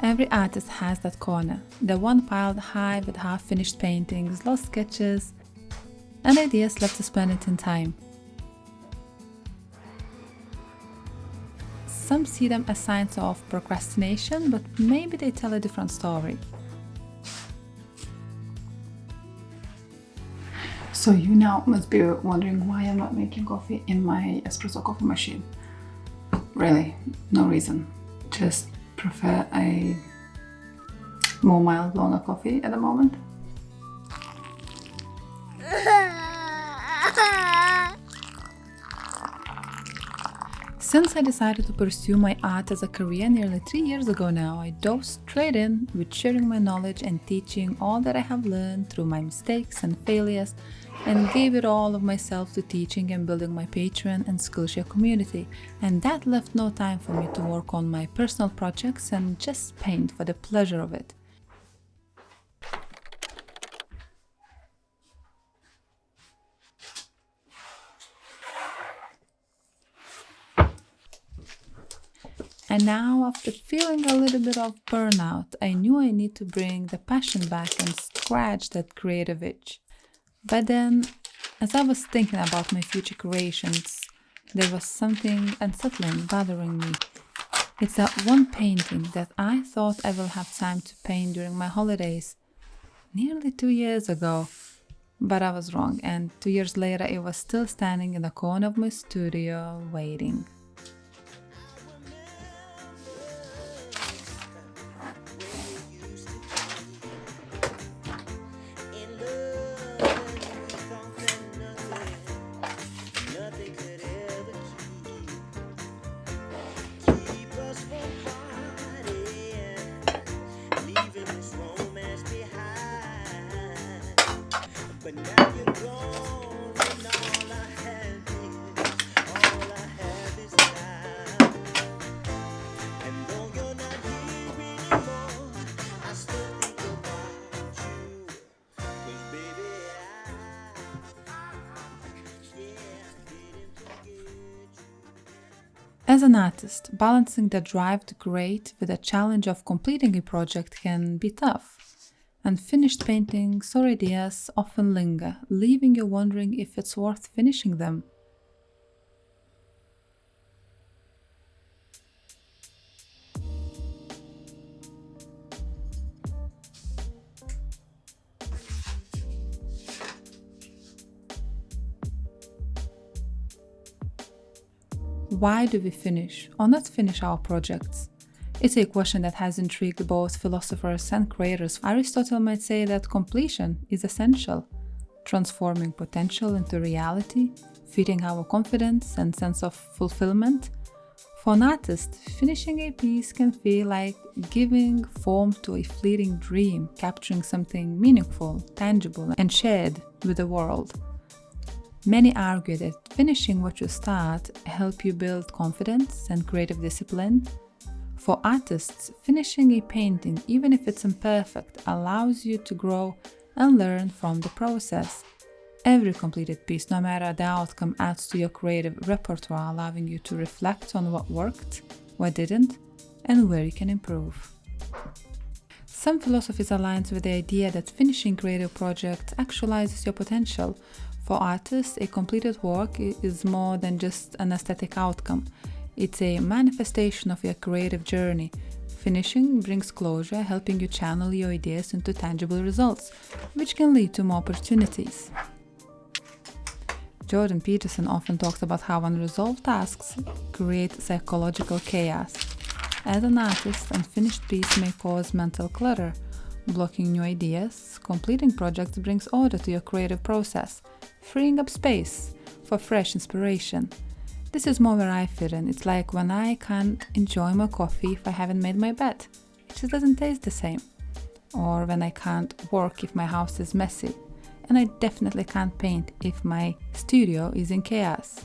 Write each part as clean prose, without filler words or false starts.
Every artist has that corner, the one piled high with half-finished paintings, lost sketches, and ideas left to spend it in time. Some see them as signs of procrastination, but maybe they tell a different story. So you now must be wondering why I'm not making coffee in my espresso coffee machine. Really, no reason. Just prefer a more mild blonde coffee at the moment. Since I decided to pursue my art as a career nearly 3 years ago now, I dove straight in with sharing my knowledge and teaching all that I have learned through my mistakes and failures, and gave it all of myself to teaching and building my Patreon and Skillshare community. And that left no time for me to work on my personal projects and just paint for the pleasure of it. And now, after feeling a little bit of burnout, I knew I need to bring the passion back and scratch that creative itch. But then, as I was thinking about my future creations, there was something unsettling bothering me. It's that one painting that I thought I will have time to paint during my holidays, nearly 2 years ago. But I was wrong, and 2 years later it was still standing in the corner of my studio, waiting. As an artist, balancing the drive to create with the challenge of completing a project can be tough. Unfinished paintings or ideas often linger, leaving you wondering if it's worth finishing them. Why do we finish or not finish our projects? It's a question that has intrigued both philosophers and creators. Aristotle might say that completion is essential, transforming potential into reality, feeding our confidence and sense of fulfillment. For an artist, finishing a piece can feel like giving form to a fleeting dream, capturing something meaningful, tangible, and shared with the world. Many argue that finishing what you start helps you build confidence and creative discipline. For artists, finishing a painting, even if it's imperfect, allows you to grow and learn from the process. Every completed piece, no matter the outcome, adds to your creative repertoire, allowing you to reflect on what worked, what didn't, and where you can improve. Some philosophies align with the idea that finishing creative project actualizes your potential. For artists, a completed work is more than just an aesthetic outcome. It's a manifestation of your creative journey. Finishing brings closure, helping you channel your ideas into tangible results, which can lead to more opportunities. Jordan Peterson often talks about how unresolved tasks create psychological chaos. As an artist, unfinished piece may cause mental clutter, blocking new ideas. Completing projects brings order to your creative process, freeing up space for fresh inspiration. This is more where I fit in. It's like when I can't enjoy my coffee if I haven't made my bed. It just doesn't taste the same. Or when I can't work if my house is messy. And I definitely can't paint if my studio is in chaos.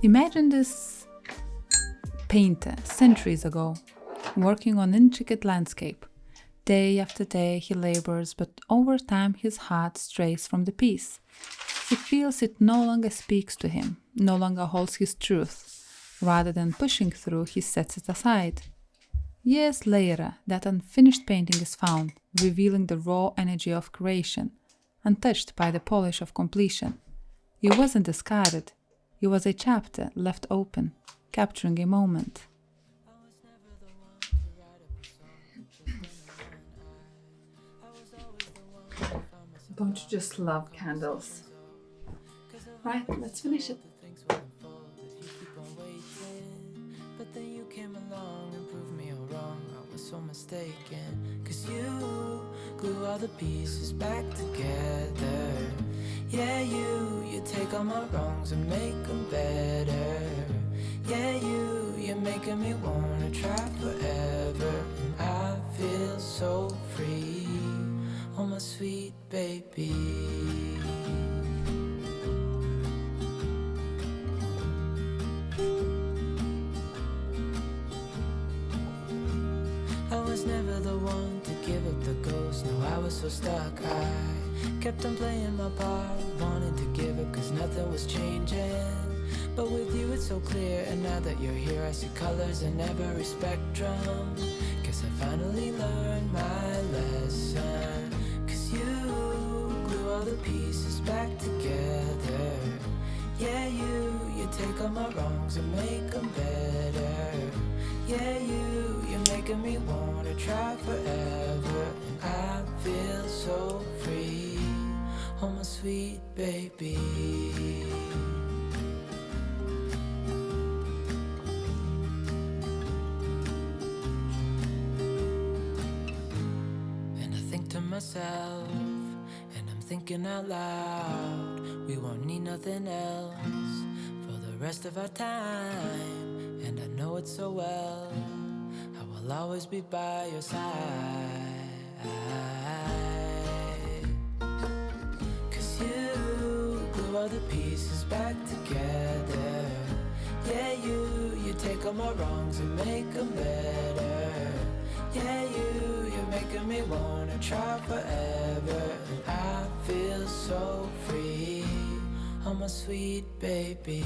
Imagine this painter centuries ago, working on intricate landscape. Day after day he labors, but over time his heart strays from the piece. He feels it no longer speaks to him, no longer holds his truth. Rather than pushing through, he sets it aside. Years later, that unfinished painting is found, revealing the raw energy of creation, untouched by the polish of completion. It wasn't discarded. It was a chapter left open, capturing a moment. Don't you just love candles? Right, let's finish it. But then you came along and proved me all wrong. I was so mistaken, 'cause you glue all the pieces back together. Yeah, you take all my wrongs and make them better. Yeah, you're making me wanna try forever. And I feel so free, oh my sweet baby. I was never the one to give up the ghost. No, I was so stuck. I kept on playing my part, wanted to give up 'cause nothing was changing. But with you it's so clear, and now that you're here I see colors in every spectrum. Guess I finally learned my lesson. 'Cause you glue all the pieces back together. Yeah, you take all my wrongs and make them better. Yeah, you're making me wanna try forever. And I feel so free, oh my sweet baby. And I think to myself, and I'm thinking out loud, we won't need nothing else for the rest of our time. And I know it so well, I will always be by your side. 'Cause you glue all the pieces back together. Yeah, you take all my wrongs and make them better. Yeah, you're making me wanna try forever. And I feel so free, oh my sweet baby.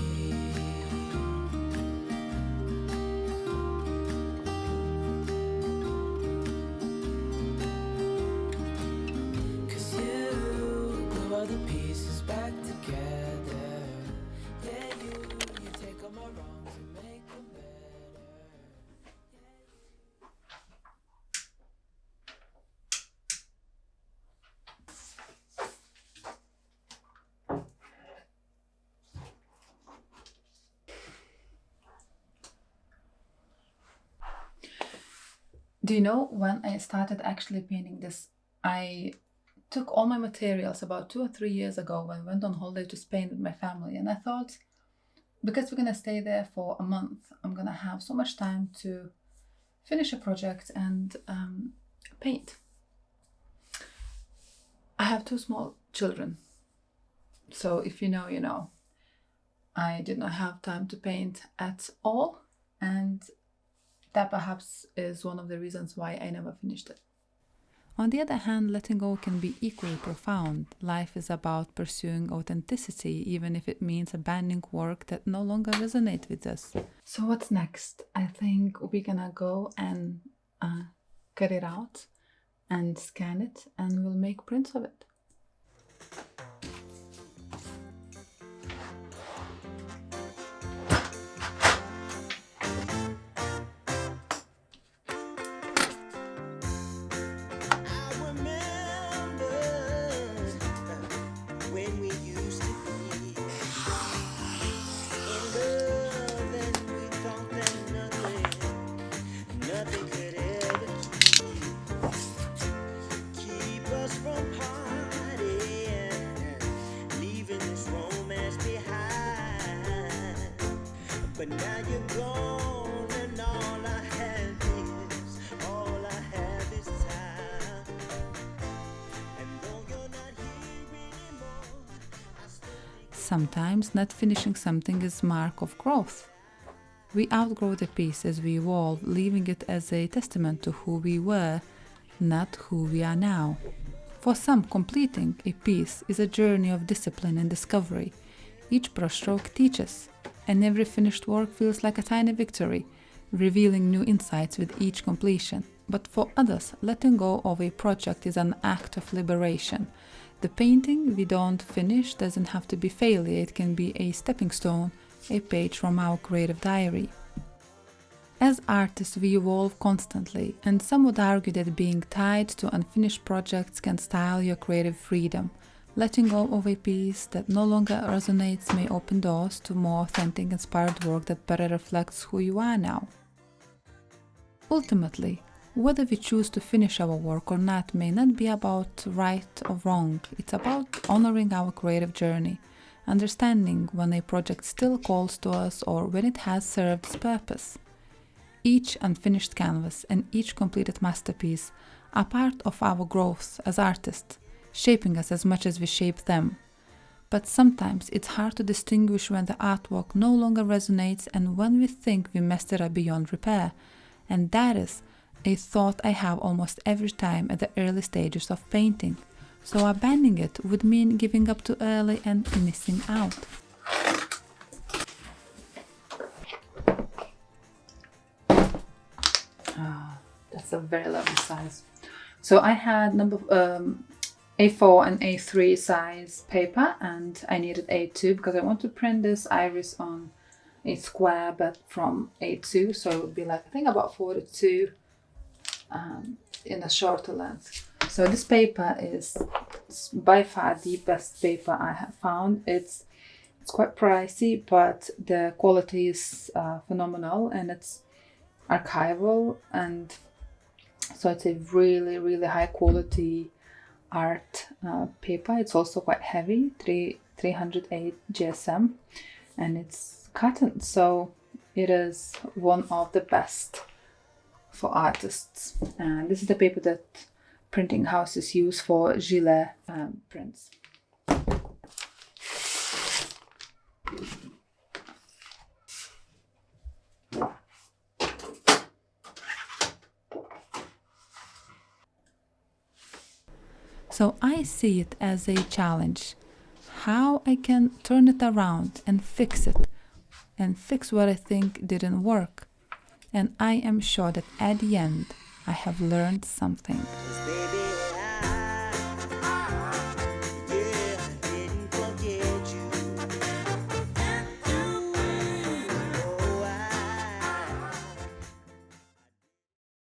The pieces back together. Yeah, you take all my wrongs and make them better. Do you know, when I started actually painting this, I took all my materials about 2 or 3 years ago when I went on holiday to Spain with my family, and I thought, because we're gonna stay there for a month, I'm gonna have so much time to finish a project and paint. I have 2 small children, so if you know, you know. I did not have time to paint at all, and that perhaps is one of the reasons why I never finished it. On the other hand, letting go can be equally profound. Life is about pursuing authenticity, even if it means abandoning work that no longer resonates with us. So what's next? I think we're gonna go and cut it out and scan it, and we'll make prints of it. But now you're gone, and all I have is time. And though you're not here anymore, I still Sometimes not finishing something is mark of growth. We outgrow the piece as we evolve, leaving it as a testament to who we were not who we are now. For some, completing a piece is a journey of discipline and discovery. Each brushstroke teaches, and every finished work feels like a tiny victory, revealing new insights with each completion. But for others, letting go of a project is an act of liberation. The painting we don't finish doesn't have to be failure, it can be a stepping stone, a page from our creative diary. As artists, we evolve constantly, and some would argue that being tied to unfinished projects can style your creative freedom. Letting go of a piece that no longer resonates may open doors to more authentic, inspired work that better reflects who you are now. Ultimately, whether we choose to finish our work or not may not be about right or wrong. It's about honoring our creative journey, understanding when a project still calls to us or when it has served its purpose. Each unfinished canvas and each completed masterpiece are part of our growth as artists, shaping us as much as we shape them. But sometimes it's hard to distinguish when the artwork no longer resonates and when we think we messed it up beyond repair. And that is a thought I have almost every time at the early stages of painting. So abandoning it would mean giving up too early and missing out. That's a very lovely size. So I had A4 and A3 size paper, and I needed A2 because I want to print this iris on a square, but from A2, so it would be like I think about 42 in a shorter length. So this paper is by far the best paper I have found. It's quite pricey, but the quality is phenomenal, and it's archival, and so it's a really, really high quality art paper. It's also quite heavy, 308 GSM, and it's cotton, so it is one of the best for artists. And this is the paper that printing houses use for gilet prints. So I see it as a challenge, how I can turn it around and fix it, and fix what I think didn't work. And I am sure that at the end, I have learned something. 'Cause baby,